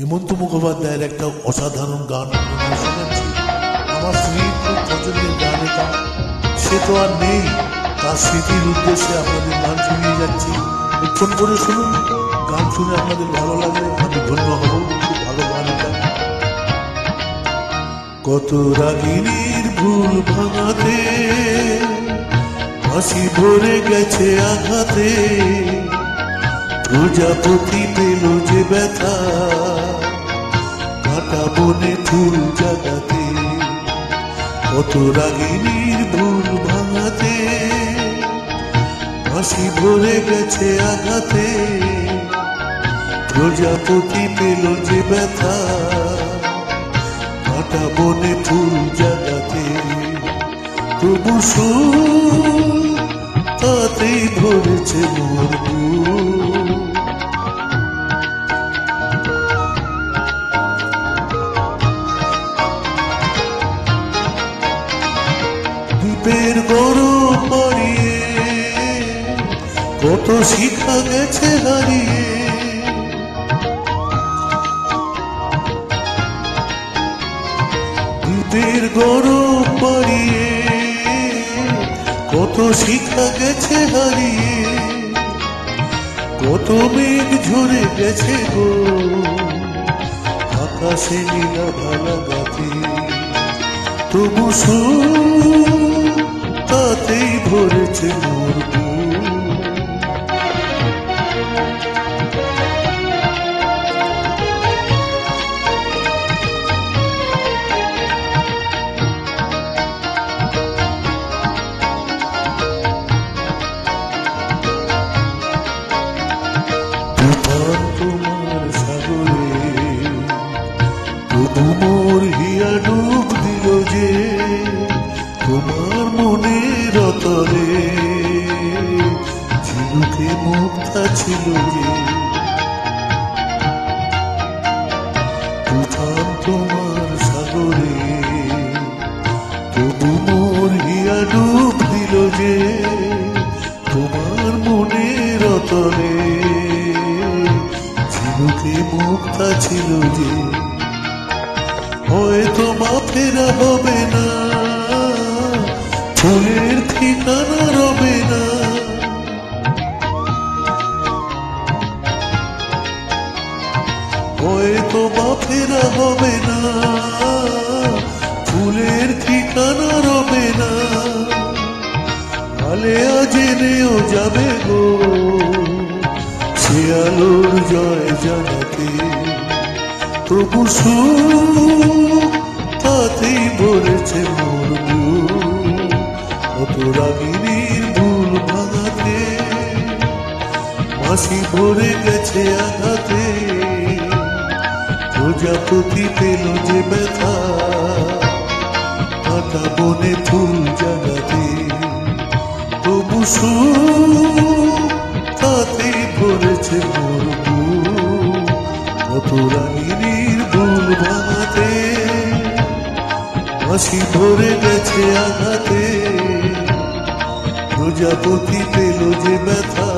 হেমন্ত মুখোপাধ্যায়ের একটা অসাধারণ গান শোনাচ্ছি। আমার স্ত্রীর খুব পছন্দের গান এটা, সে তো আর নেই, তার স্মৃতির উদ্দেশ্যে আপনাদের গান শুনিয়ে যাচ্ছি। ফোন করে শুনুন, গান শুনে আপনাদের ভালো লাগলে আমি ধন্য হব। খুব ভালো গান এটা। কত রাগিনীর ভুল ভাঙাতে হাসি ভরে গেছে আঘাতে, প্রজাপতি পেল যে ব্যথা কাটা বনে ফুল জাগাতে। কত রাগিনীর ভুল ভাঙাতে হাসি ভরে গেছে আঘাতে, প্রজাপতি পেল যে ব্যথা কাটা বনে ফুল জাগাতে। তবু তাতেই ভরেছে মোর বুক। দ্বীপের গরম বাড়িয়ে কত শিখা গেছে হারিয়ে, দ্বীপের গরম বাড়িয়ে কত শিখা গেছে হারিয়ে, কত মেঘ ঝরে গেছে গো আকাশে নীলা ভালা গাতে। তবু তাতেই ভরেছে মোর বুক। তুফান তোমার সাগরে তবু মোর হিয়া ডুব দিল যে, তোমার মনের অতলে ঝিনুকে মুক্তা ছিল যে। তুফান তোমার সাগরে তবু মোর হিয়া ডুব দিল যে, তোমার মনের অতলে ঝিনুকে মুক্তা ছিল যে। হয়তো মা ফেরা হবে না, ফুলের ঠিকানা রবে না, হয়তো মা ফেরা হবে না, ফুলের ঠিকানা রবে না। আলে জেনেও যাবে গো সে আলোর জয় জানাতে। তবু তাতেই ভরেছে মোর বুক। কত রাগিনীর ভুল ভাঙাতে হাসি ভরে গেছে আঘাতে, প্রজাপতি পেল যে ব্যথা কাটা বনে ফুল জাগাতে। তবু তাতেই ভরেছে মোর বুক। কত রাগিনীর ভুল ভাঙাতে হাসি ভরে গেছে আঘাতে, প্রজাপতি পেল যে ব্যথা